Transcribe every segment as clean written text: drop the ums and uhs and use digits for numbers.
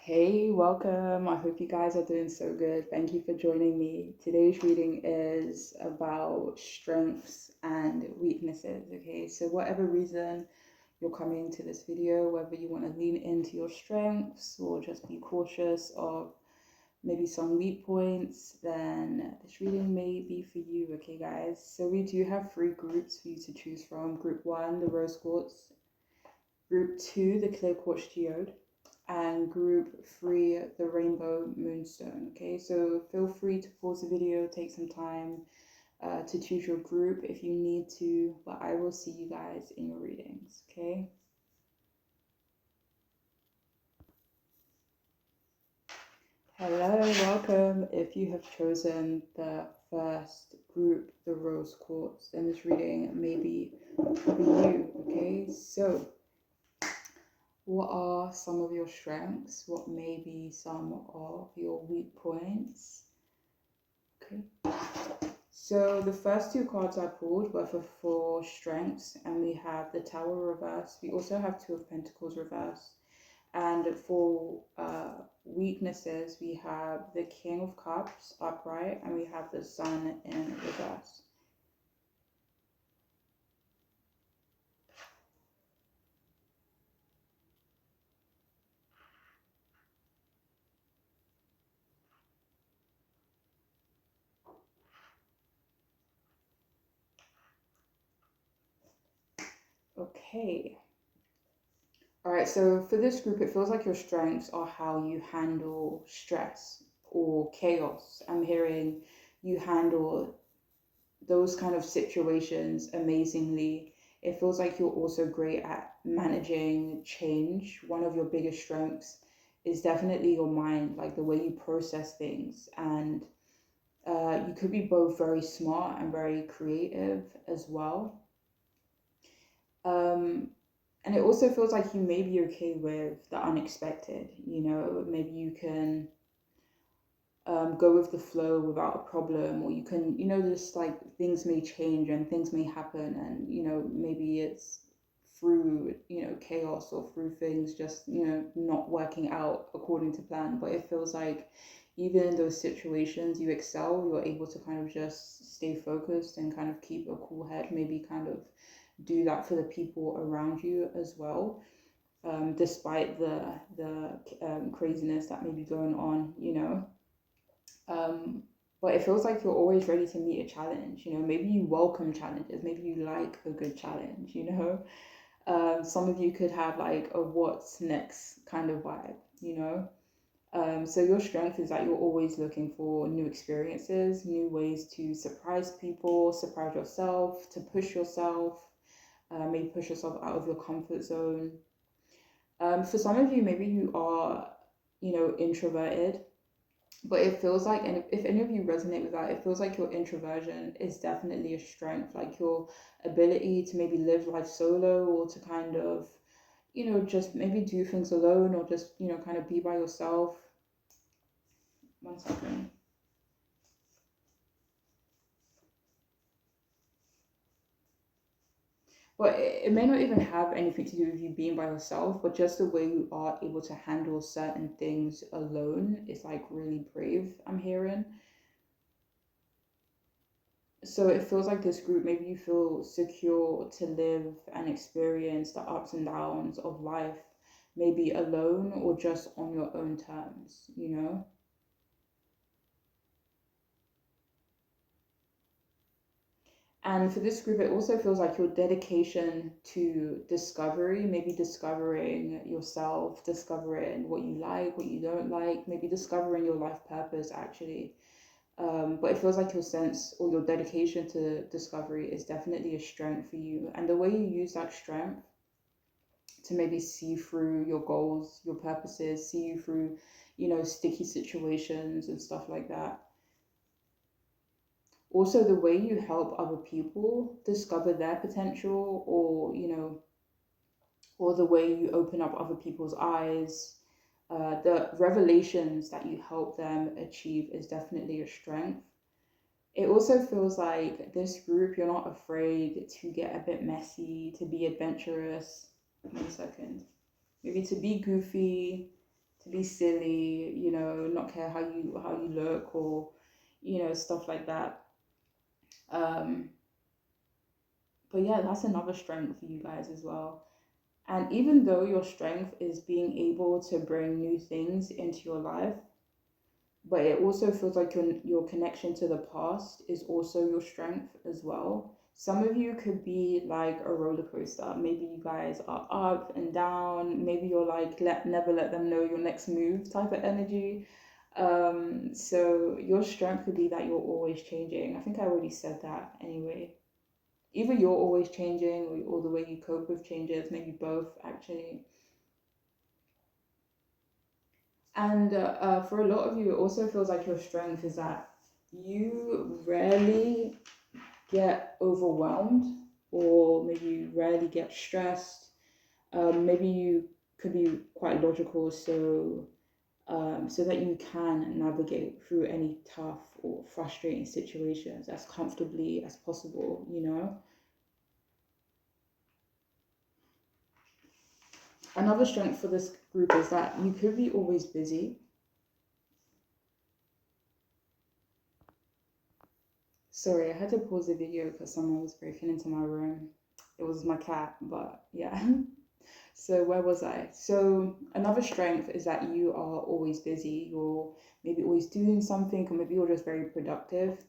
Hey, welcome. I hope you guys are doing so good. Thank you for joining me. Today's reading is about strengths and weaknesses. Okay, so whatever reason you're coming to this video, whether you want to lean into your strengths or just be cautious of maybe some weak points, then this reading may be for you. Okay, guys. So we do have three groups for you to choose from. Group one, the rose quartz. Group two, the clear quartz geode, and group three, the rainbow moonstone. Okay, so feel free to pause the video, take some time to choose your group if you need to, but I will see you guys in your readings. Okay. Hello, welcome. If you have chosen the first group, the rose quartz, then this reading may be for you. Okay, so what are some of your strengths? What may be some of your weak points? Okay. So the first two cards I pulled were for four strengths, and we have the Tower reverse. We also have Two of Pentacles reverse. And for weaknesses, we have the King of Cups upright, and we have the Sun in reverse. Okay. All right, so for this group, it feels like your strengths are how you handle stress or chaos. I'm hearing you handle those kind of situations amazingly. It feels like you're also great at managing change. One of your biggest strengths is definitely your mind, like the way you process things. And you could be both very smart and very creative as well. Um, and it also feels like you may be okay with the unexpected. Maybe you can go with the flow without a problem, or you can, just like things may change and things may happen, and maybe it's through chaos or through things just not working out according to plan. But it feels like even in those situations you excel, you're able to kind of just stay focused and kind of keep a cool head, maybe kind of do that for the people around you as well, despite the craziness that may be going on. um, but it feels like you're always ready to meet a challenge. Maybe you welcome challenges, maybe you like a good challenge. Some of you could have like a what's next kind of vibe. So your strength is that you're always looking for new experiences, new ways to surprise people, surprise yourself, to push yourself, maybe push yourself out of your comfort zone. For some of you, maybe you are, introverted, but it feels like, and if any of you resonate with that, it feels like your introversion is definitely a strength, like your ability to maybe live life solo, or to kind of, just maybe do things alone, or just, kind of be by yourself. One second. But it may not even have anything to do with you being by yourself, but just the way you are able to handle certain things alone is like really brave, I'm hearing. So it feels like this group, maybe you feel secure to live and experience the ups and downs of life, maybe alone or just on your own terms. And for this group, it also feels like your dedication to discovery, maybe discovering yourself, discovering what you like, what you don't like, maybe discovering your life purpose, actually. But it feels like your sense or your dedication to discovery is definitely a strength for you. And the way you use that strength to maybe see through your goals, your purposes, see you through, sticky situations and stuff like that. Also, the way you help other people discover their potential, or the way you open up other people's eyes, the revelations that you help them achieve is definitely a strength. It also feels like this group, you're not afraid to get a bit messy, to be adventurous. One second. Maybe to be goofy, to be silly, not care how you look, or stuff like that. Um, but yeah, that's another strength for you guys as well. And even though your strength is being able to bring new things into your life, but it also feels like your connection to the past is also your strength as well. Some of you could be like a roller coaster. Maybe you guys are up and down. Maybe you're like never let them know your next move type of energy. So your strength could be that you're always changing. I think I already said that anyway. Either you're always changing, or the way you cope with changes, maybe both actually. And for a lot of you, it also feels like your strength is that you rarely get overwhelmed, or maybe you rarely get stressed. Maybe you could be quite logical, so that you can navigate through any tough or frustrating situations as comfortably as possible. Another strength for this group is that you could be always busy. Sorry, I had to pause the video because someone was breaking into my room. It was my cat, but yeah. So where was I? So another strength is that you are always busy. You're maybe always doing something, or maybe you're just very productive.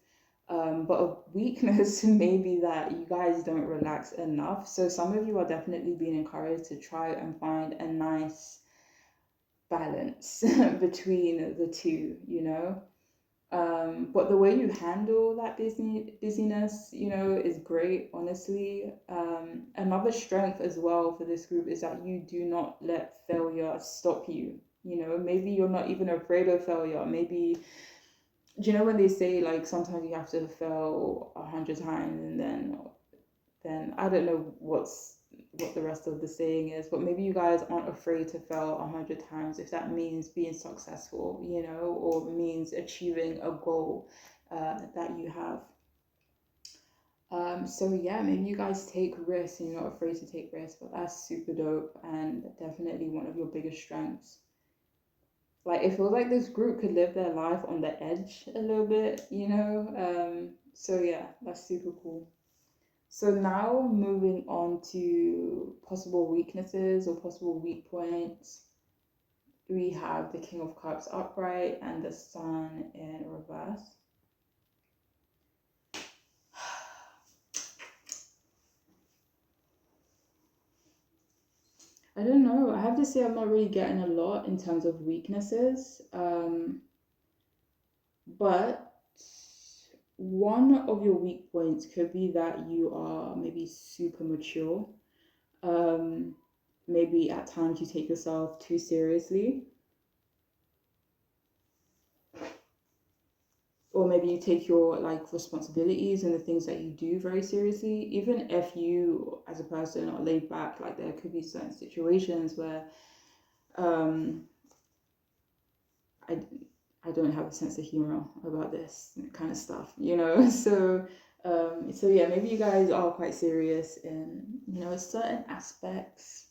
But a weakness may be that you guys don't relax enough. So some of you are definitely being encouraged to try and find a nice balance between the two. But the way you handle that busyness, is great, honestly. Another strength as well for this group is that you do not let failure stop you. Maybe you're not even afraid of failure. Maybe, do you know when they say like sometimes you have to fail 100 times, and then I don't know what the rest of the saying is, but maybe you guys aren't afraid to fail 100 times if that means being successful, or means achieving a goal that you have. So yeah, maybe you guys take risks and you're not afraid to take risks, but that's super dope and definitely one of your biggest strengths. Like it feels like this group could live their life on the edge a little bit. So yeah, that's super cool. So now moving on to possible weaknesses or possible weak points. We have the King of Cups upright and the Sun in reverse. I don't know. I have to say I'm not really getting a lot in terms of weaknesses. But one of your weak points could be that you are maybe super mature. Um, Maybe at times you take yourself too seriously, or maybe you take your like responsibilities and the things that you do very seriously. Even if you as a person are laid back, like there could be certain situations where um i I don't have a sense of humor about this kind of stuff. So yeah, maybe you guys are quite serious in certain aspects.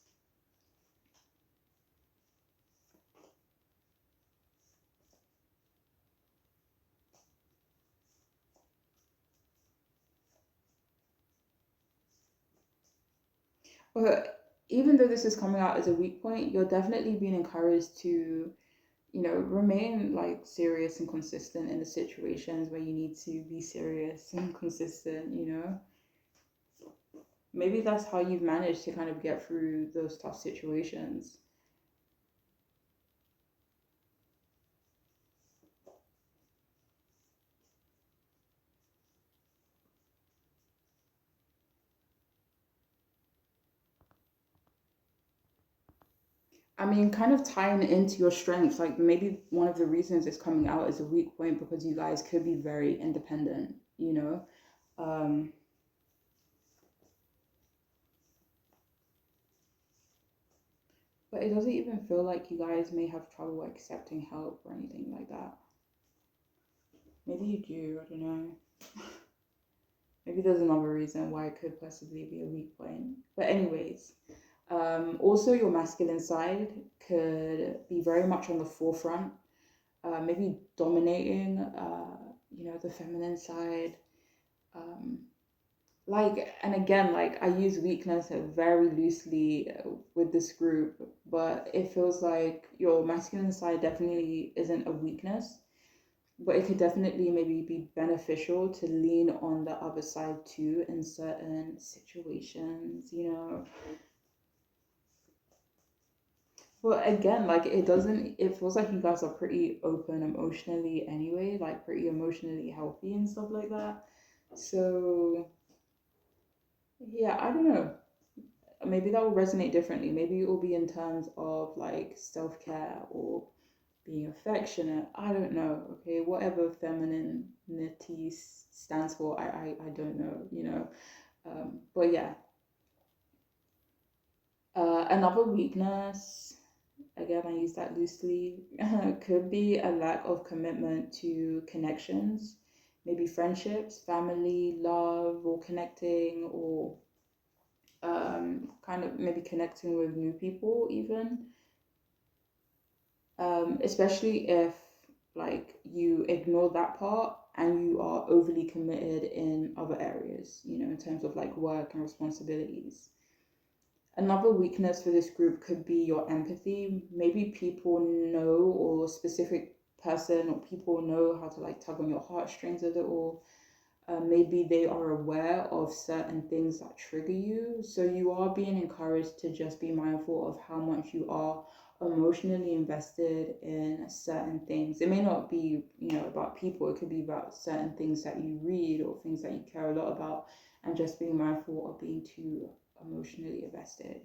But even though this is coming out as a weak point, you're definitely being encouraged to remain like serious and consistent in the situations where you need to be serious and consistent. Maybe that's how you've managed to kind of get through those tough situations. I mean, kind of tying into your strengths, like maybe one of the reasons it's coming out as a weak point because you guys could be very independent. Um, but it doesn't even feel like you guys may have trouble accepting help or anything like that. Maybe you do, I don't know. Maybe there's another reason why it could possibly be a weak point. But anyways, Also, your masculine side could be very much on the forefront, maybe dominating, the feminine side. Um, and again, like I use weakness very loosely with this group, but it feels like your masculine side definitely isn't a weakness, but it could definitely maybe be beneficial to lean on the other side too in certain situations. But again, like it feels like you guys are pretty open emotionally anyway, like pretty emotionally healthy and stuff like that. So, yeah, I don't know. Maybe that will resonate differently. Maybe it will be in terms of like self care or being affectionate. I don't know. Okay, whatever femininity stands for, I don't know. But yeah, another weakness, again, I use that loosely, could be a lack of commitment to connections, maybe friendships, family, love, or connecting, or kind of maybe connecting with new people, even. Especially if like you ignore that part and you are overly committed in other areas, in terms of like work and responsibilities. Another weakness for this group could be your empathy. Maybe people know, or a specific person or people know how to like tug on your heartstrings a little. Maybe they are aware of certain things that trigger you. So you are being encouraged to just be mindful of how much you are emotionally invested in certain things. It may not be, about people, it could be about certain things that you read or things that you care a lot about, and just being mindful of being too emotionally invested.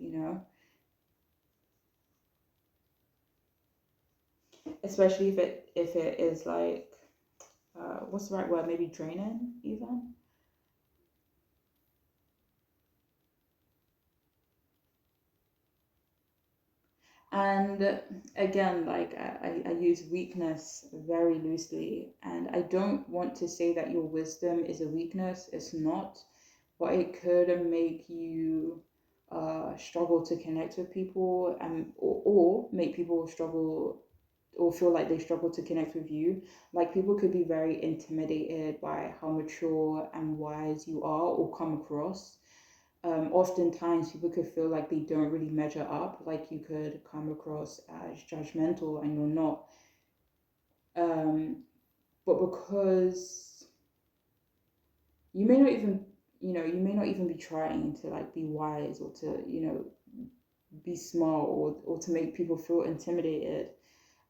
Especially if it is like what's the right word? Maybe draining even. And again, like I use weakness very loosely, and I don't want to say that your wisdom is a weakness. It's not, but it could make you struggle to connect with people, and or make people struggle or feel like they struggle to connect with you. Like people could be very intimidated by how mature and wise you are or come across. Oftentimes people could feel like they don't really measure up, like you could come across as judgmental and you're not. Um, but because you may not even be trying to like be wise or to, be smart or to make people feel intimidated.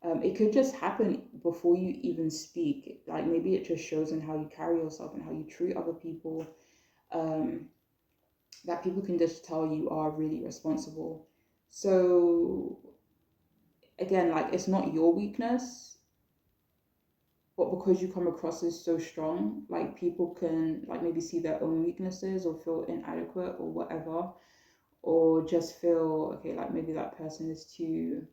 It could just happen before you even speak. Like maybe it just shows in how you carry yourself and how you treat other people. Um, that people can just tell you are really responsible. So again, like it's not your weakness, but because you come across as so strong, like people can like maybe see their own weaknesses or feel inadequate or whatever, or just feel okay, like maybe that person is too,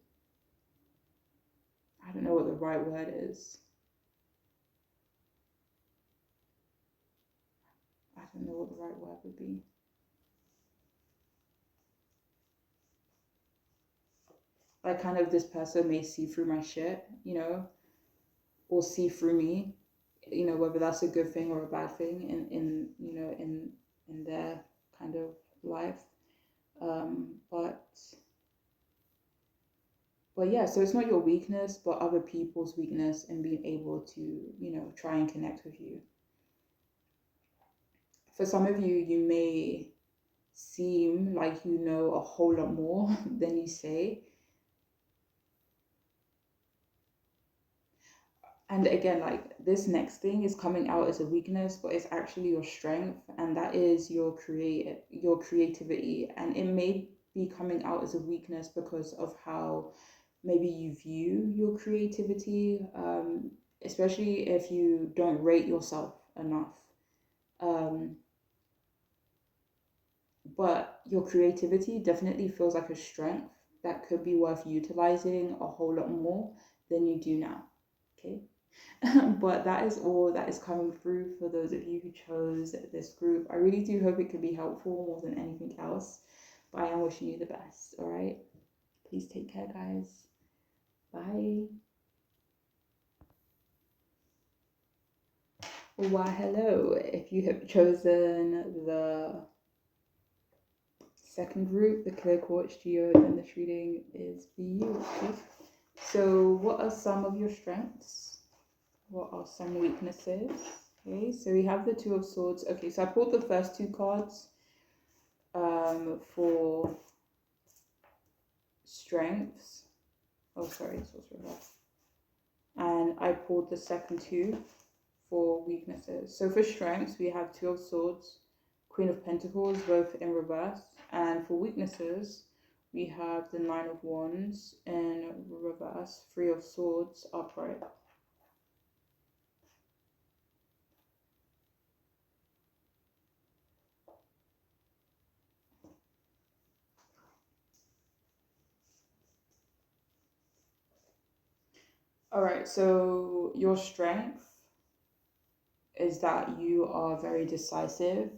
I don't know what the right word is. I don't know what the right word would be. Like kind of this person may see through my shit, or see through me, whether that's a good thing or a bad thing in their kind of life. But yeah, so it's not your weakness, but other people's weakness in being able to, try and connect with you. For some of you, you may seem like you know a whole lot more than you say. And again, like this next thing is coming out as a weakness, but it's actually your strength, and that is your creativity. And it may be coming out as a weakness because of how maybe you view your creativity, especially if you don't rate yourself enough. Um, but your creativity definitely feels like a strength that could be worth utilizing a whole lot more than you do now. Okay. But that is all that is coming through for those of you who chose this group. I really do hope it can be helpful more than anything else. But I am wishing you the best, all right? Please take care, guys. Bye. Why, hello. If you have chosen the second group, the clear quartz geode, then this reading is for you. Okay? So, what are some of your strengths? What are some weaknesses? Okay, so we have the Two of Swords. Okay, so I pulled the first two cards for strengths. Oh, sorry, this was reversed. And I pulled the second two for weaknesses. So for strengths, we have Two of Swords, Queen of Pentacles, both in reverse. And for weaknesses, we have the Nine of Wands in reverse, Three of Swords upright. All right, so your strength is that you are very decisive.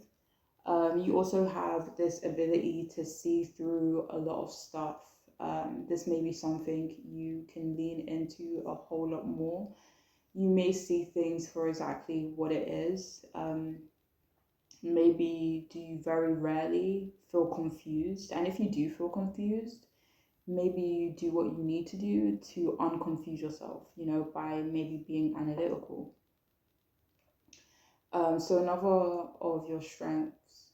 You also have this ability to see through a lot of stuff. This may be something you can lean into a whole lot more. You may see things for exactly what it is. Maybe do you very rarely feel confused? And if you do feel confused, maybe you do what you need to do to unconfuse yourself, by maybe being analytical. So another of your strengths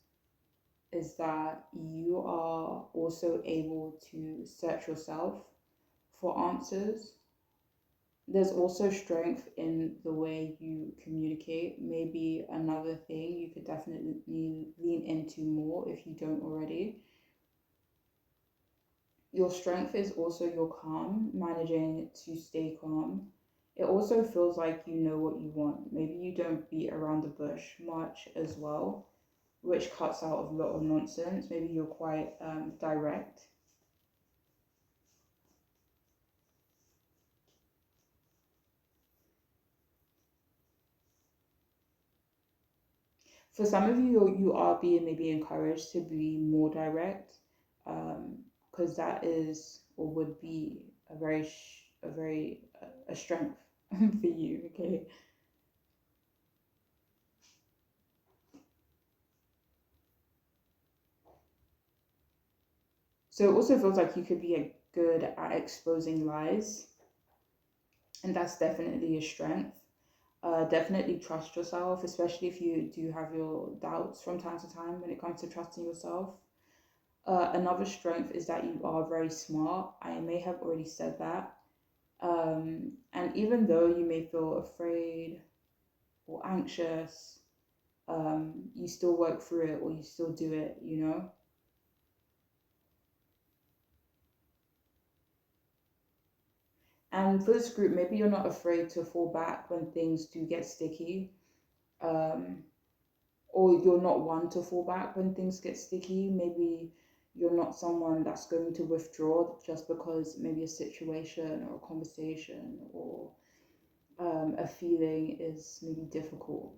is that you are also able to search yourself for answers. There's also strength in the way you communicate. Maybe another thing you could definitely lean into more if you don't already. Your strength is also your calm, managing to stay calm. It also feels like you know what you want. Maybe you don't beat around the bush much as well, which cuts out a lot of nonsense. Maybe you're quite direct. For some of you, you are being maybe encouraged to be more direct, because that is or would be a strength for you. Okay. So it also feels like you could be good at exposing lies, and that's definitely a strength. Definitely trust yourself, especially if you do have your doubts from time to time when it comes to trusting yourself. Another strength is that you are very smart. I may have already said that. And even though you may feel afraid or anxious, you still work through it or you still do it. And for this group, maybe you're not afraid to fall back when things do get sticky. Um, or you're not one to fall back when things get sticky. Maybe you're not someone that's going to withdraw just because maybe a situation or a conversation or a feeling is maybe difficult.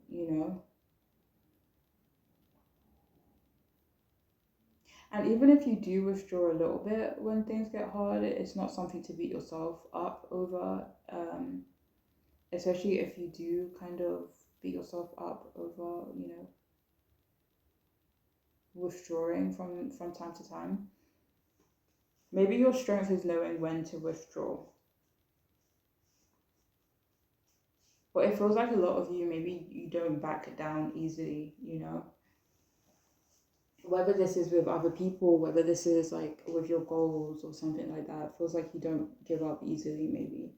And even if you do withdraw a little bit when things get hard, it's not something to beat yourself up over, especially if you do kind of beat yourself up over, withdrawing from time to time. Maybe your strength is knowing when to withdraw. But it feels like a lot of you, maybe you don't back down easily. Whether this is with other people, whether this is like with your goals or something like that, it feels like you don't give up easily, maybe.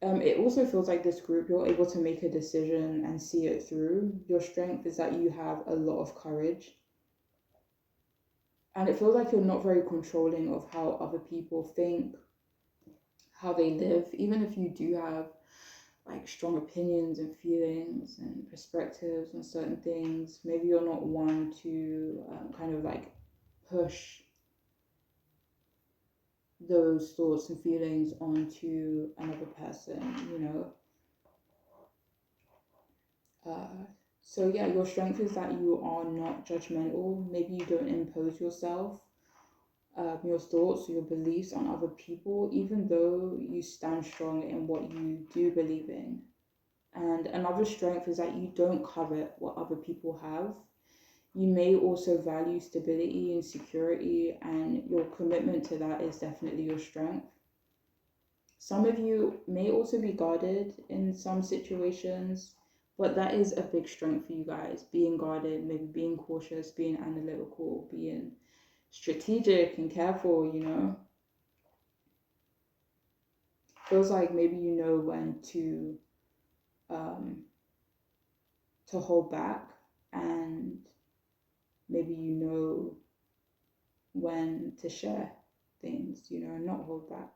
It also feels like this group, you're able to make a decision and see it through. Your strength is that you have a lot of courage. And it feels like you're not very controlling of how other people think, how they live, even if you do have like strong opinions and feelings and perspectives on certain things. Maybe you're not one to kind of like push those thoughts and feelings onto another person. Uh, So yeah, your strength is that you are not judgmental. Maybe you don't impose yourself, your thoughts or your beliefs on other people, even though you stand strong in what you do believe in. And another strength is that you don't covet what other people have. You may also value stability and security, and your commitment to that is definitely your strength. Some of you may also be guarded in some situations, but that is a big strength for you guys. Being guarded, maybe being cautious, being analytical, being strategic and careful, Feels like maybe you know when um, to hold back, and maybe you know when to share things, and not hold back.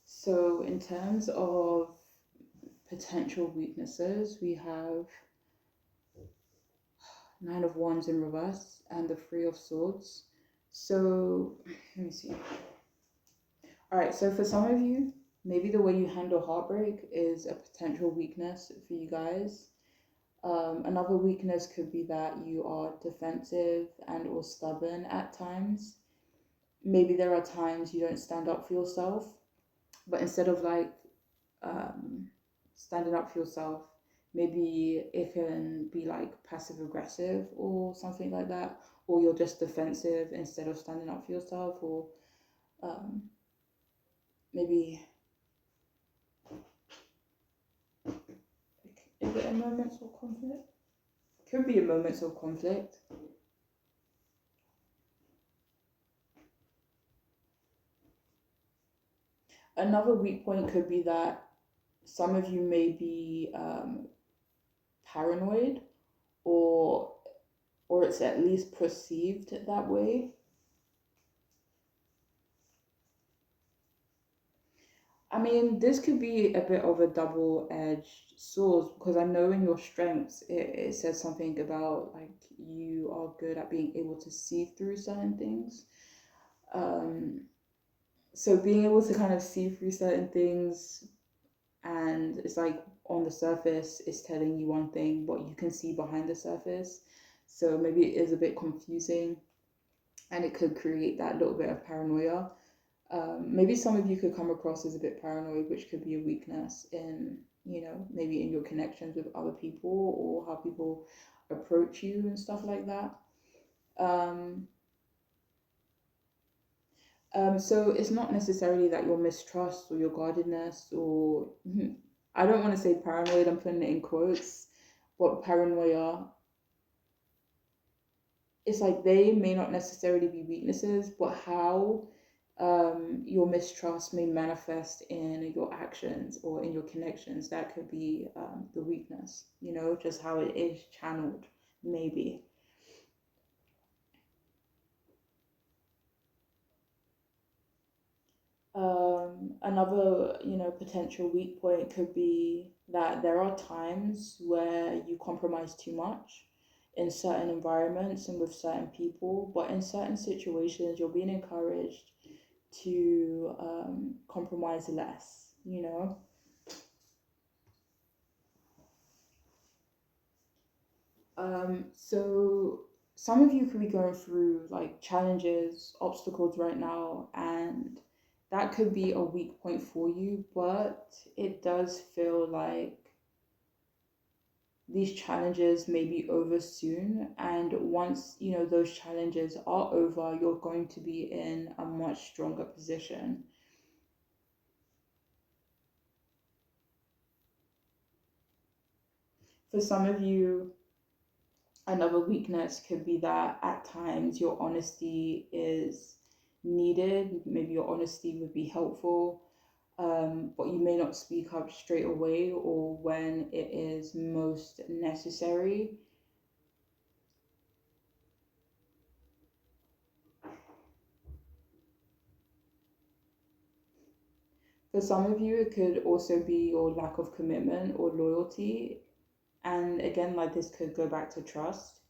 So, in terms of potential weaknesses, we have Nine of Wands in reverse and the Three of Swords. So, let me see. All right, so for some of you, maybe the way you handle heartbreak is a potential weakness for you guys. Another weakness could be that you are defensive and or stubborn at times. Maybe there are times you don't stand up for yourself, but instead of like um, standing up for yourself, maybe it can be like passive aggressive or something like that, or you're just defensive instead of standing up for yourself, or um, maybe is it a moments of conflict? Could be a moments of conflict. Another weak point could be that some of you may be paranoid, or it's at least perceived that way. I mean, this could be a bit of a double-edged sword, because I know in your strengths it says something about like you are good at being able to see through certain things. Um, so being able to kind of see through certain things, and it's like on the surface it's telling you one thing, but you can see behind the surface. So maybe it is a bit confusing, and it could create that little bit of paranoia. Maybe some of you could come across as a bit paranoid, which could be a weakness in, maybe in your connections with other people, or how people approach you and stuff like that. Um, so it's not necessarily that your mistrust or your guardedness, or I don't want to say paranoid, I'm putting it in quotes, but paranoia, it's like they may not necessarily be weaknesses, but how your mistrust may manifest in your actions or in your connections, that could be the weakness, just how it is channeled, maybe. Another, potential weak point could be that there are times where you compromise too much in certain environments and with certain people, but in certain situations, you're being encouraged to compromise less. So some of you could be going through like challenges, obstacles right now, and that could be a weak point for you, but it does feel like these challenges may be over soon, and once those challenges are over, you're going to be in a much stronger position. For some of you, another weakness could be that at times your honesty is needed. Maybe your honesty would be helpful, but you may not speak up straight away or when it is most necessary. For some of you, it could also be your lack of commitment or loyalty. And again, like this could go back to trust.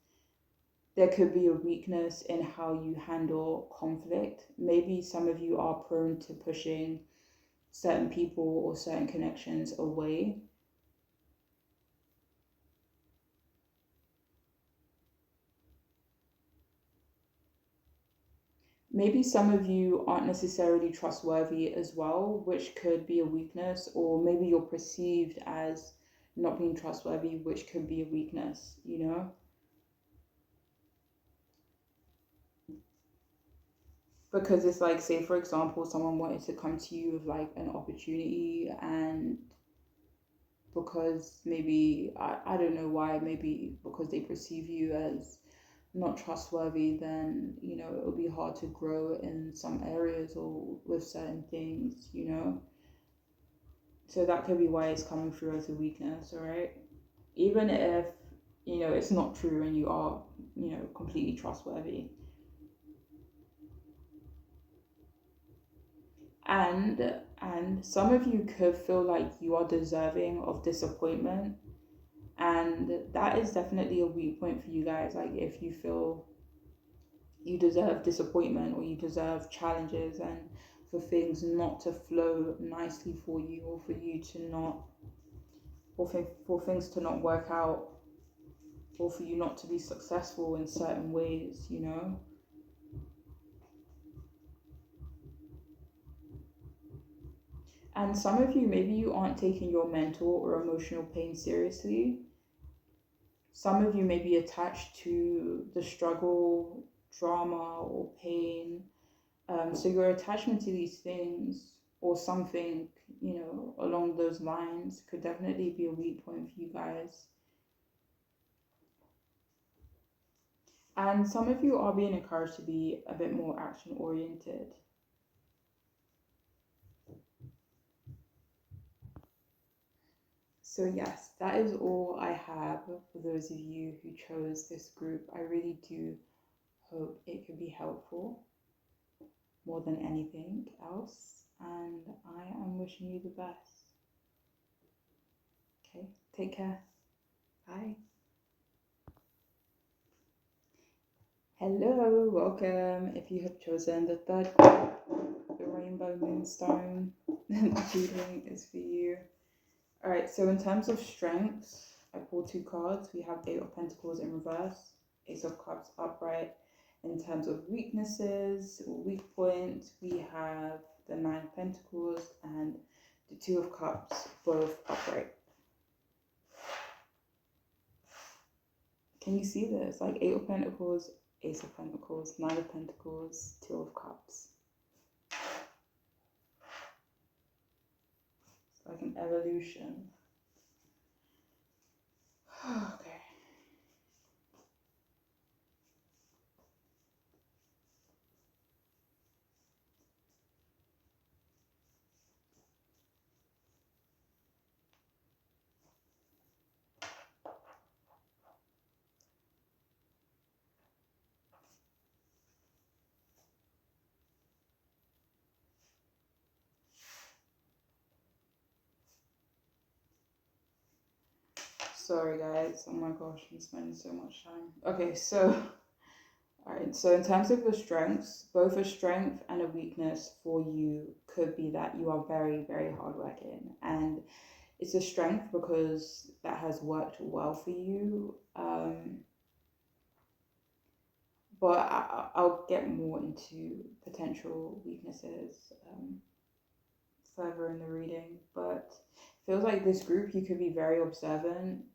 There could be a weakness in how you handle conflict. Maybe some of you are prone to pushing certain people or certain connections away. Maybe some of you aren't necessarily trustworthy as well, which could be a weakness, or maybe you're perceived as not being trustworthy, which could be a weakness, you know? Because it's like, say, for example, someone wanted to come to you with like an opportunity, and because maybe, I don't know why, maybe because they perceive you as not trustworthy, then, you know, it'll be hard to grow in some areas or with certain things, you know? So that could be why it's coming through as a weakness, all right? Even if, you know, it's not true and you are, you know, completely trustworthy. And some of you could feel like you are deserving of disappointment, and that is definitely a weak point for you guys. Like, if you feel you deserve disappointment or you deserve challenges, and for things not to flow nicely for you, or for you to not, for things to not work out, or for you not to be successful in certain ways, you know? And some of you, maybe you aren't taking your mental or emotional pain seriously. Some of you may be attached to the struggle, drama, or pain. So your attachment to these things, or something, you know, along those lines, could definitely be a weak point for you guys. And some of you are being encouraged to be a bit more action oriented. So, yes, that is all I have for those of you who chose this group. I really do hope it could be helpful more than anything else. And I am wishing you the best. Okay, take care. Bye. Hello, welcome. If you have chosen the third group, the Rainbow Moonstone, then the reading is for you. All right, so in terms of strengths, I pulled two cards. We have Eight of Pentacles in reverse, Ace of Cups upright. In terms of weaknesses or weak points, we have the Nine of Pentacles and the Two of Cups, both upright. Can you see this? Like Eight of Pentacles, Ace of Pentacles, Nine of Pentacles, Two of Cups. It's like an evolution. Okay. Sorry guys, oh my gosh, I'm spending so much time. Okay, so, alright, so in terms of your strengths, both a strength and a weakness for you could be that you are very, very hardworking. And it's a strength because that has worked well for you. But I'll get more into potential weaknesses further in the reading. But feels like this group, you could be very observant.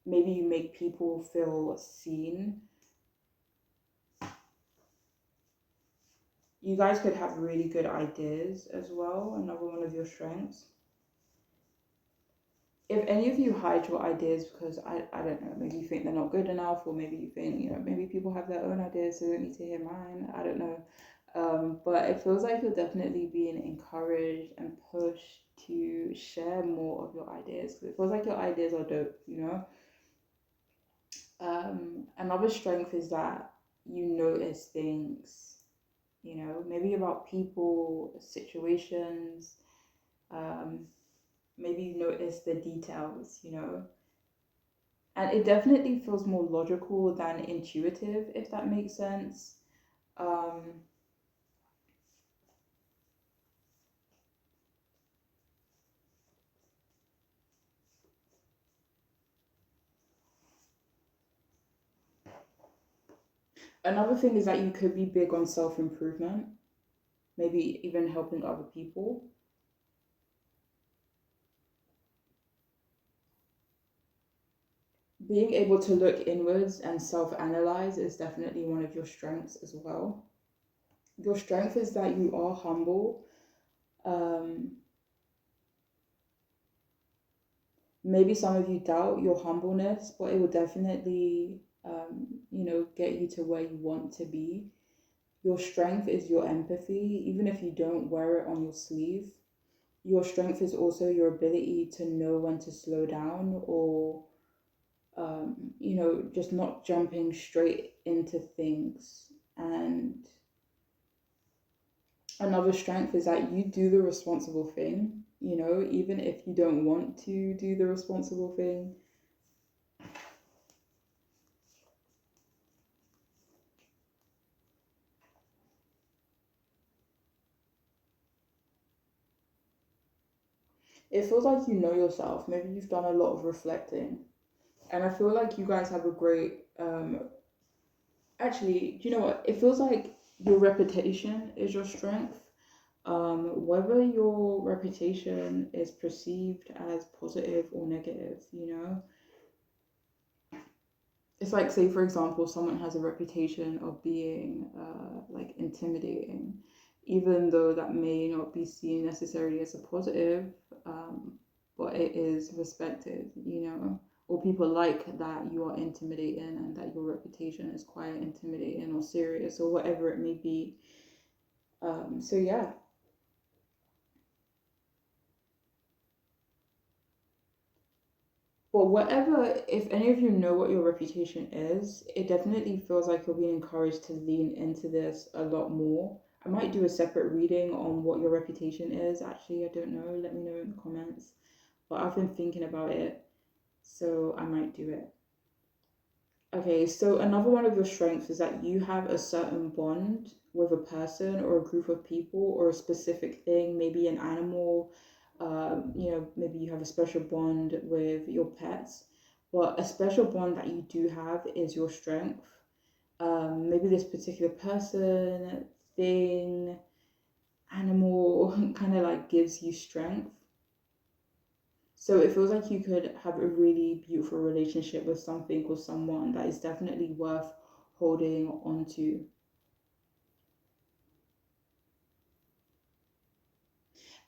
Maybe you make people feel seen. You guys could have really good ideas as well, another one of your strengths. If any of you hide your ideas because, I don't know, maybe you think they're not good enough, or maybe you think, you know, maybe people have their own ideas, so they don't need to hear mine. I don't know. But it feels like you're definitely being encouraged and pushed to share more of your ideas. It feels like your ideas are dope, you know? Another strength is that you notice things, you know, maybe about people, situations. Maybe you notice the details, you know. And it definitely feels more logical than intuitive, if that makes sense. Um, Another thing is that you could be big on self improvement, maybe even helping other people. Being able to look inwards and self analyze is definitely one of your strengths as well. Your strength is that you are humble. Um, Maybe some of you doubt your humbleness, but it will definitely, get you to where you want to be. Your strength is your empathy, even if you don't wear it on your sleeve. Your strength is also your ability to know when to slow down or, just not jumping straight into things. And another strength is that you do the responsible thing, even if you don't want to do the responsible thing. It feels like you know yourself. Maybe you've done a lot of reflecting. And I feel like you guys have a great, actually, do you know what? It feels like your reputation is your strength. Whether your reputation is perceived as positive or negative, it's like, say, for example, someone has a reputation of being like intimidating, even though that may not be seen necessarily as a positive, um, but it is respected, or people like that you are intimidating and that your reputation is quite intimidating or serious or whatever it may be. So, yeah. But whatever, if any of you know what your reputation is, it definitely feels like you're being encouraged to lean into this a lot more. I might do a separate reading on what your reputation is. Actually, I don't know. Let me know in the comments. But I've been thinking about it, so I might do it. Okay, so another one of your strengths is that you have a certain bond with a person or a group of people or a specific thing, maybe an animal. Maybe you have a special bond with your pets, but a special bond that you do have is your strength. Maybe this particular person, thing, animal kind of like gives you strength. So it feels like you could have a really beautiful relationship with something or someone that is definitely worth holding on to.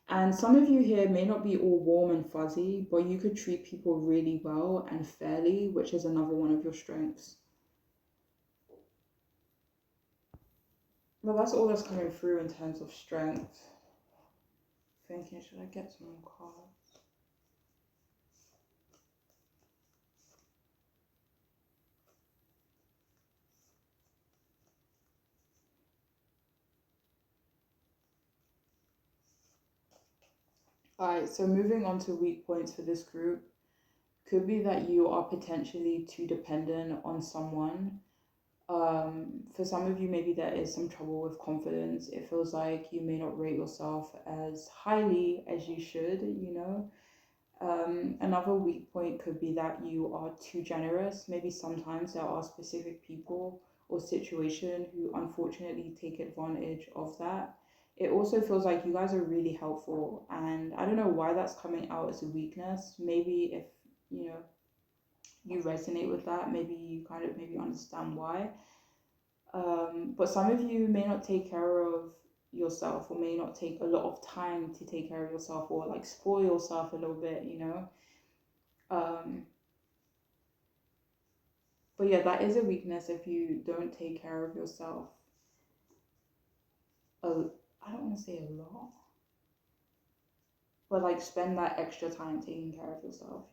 And some of you here may not be all warm and fuzzy, but you could treat people really well and fairly, which is another one of your strengths. Well, that's all that's coming through in terms of strength. Thinking, should I get some more cards? Alright, so moving on to weak points for this group. Could be that you are potentially too dependent on someone. For some of you, maybe there is some trouble with confidence. It feels like you may not rate yourself as highly as you should. Another weak point could be that you are too generous. Maybe sometimes there are specific people or situation who unfortunately take advantage of that. It also feels like you guys are really helpful, and I don't know why that's coming out as a weakness. Maybe if you know you resonate with that, maybe you kind of maybe understand why. But some of you may not take care of yourself or may not take a lot of time to take care of yourself or like spoil yourself a little bit. Um, but yeah, that is a weakness if you don't take care of yourself. A, I don't want to say a lot, but like spend that extra time taking care of yourself.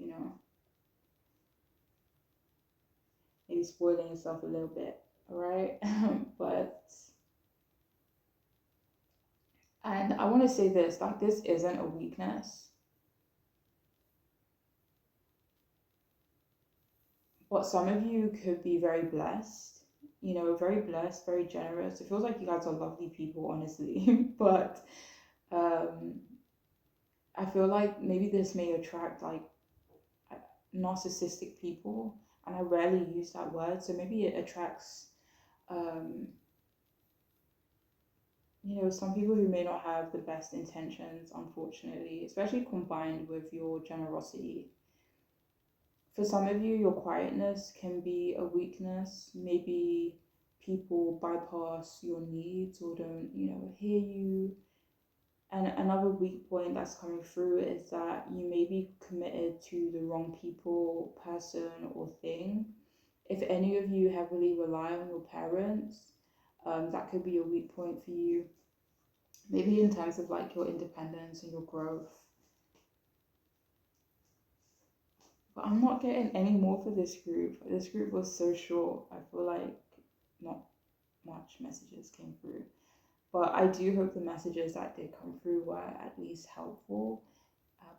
Maybe spoiling yourself a little bit, all right? but and I want to say this, like this isn't a weakness. But some of you could be very blessed, very blessed, very generous. It feels like you guys are lovely people, honestly. But um, I feel like maybe this may attract like narcissistic people, and I rarely use that word. So maybe it attracts, um, some people who may not have the best intentions, unfortunately, especially combined with your generosity. For some of you, your quietness can be a weakness. Maybe people bypass your needs or don't, hear you. And another weak point that's coming through is that you may be committed to the wrong people, person, or thing. If any of you heavily rely on your parents, that could be a weak point for you. Maybe in terms of like your independence and your growth. But I'm not getting any more for this group. This group was so short. I feel like not much messages came through. But I do hope the messages that did come through were at least helpful.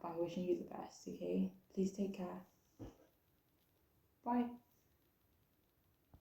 But I'm wishing you the best, okay? Please take care. Bye.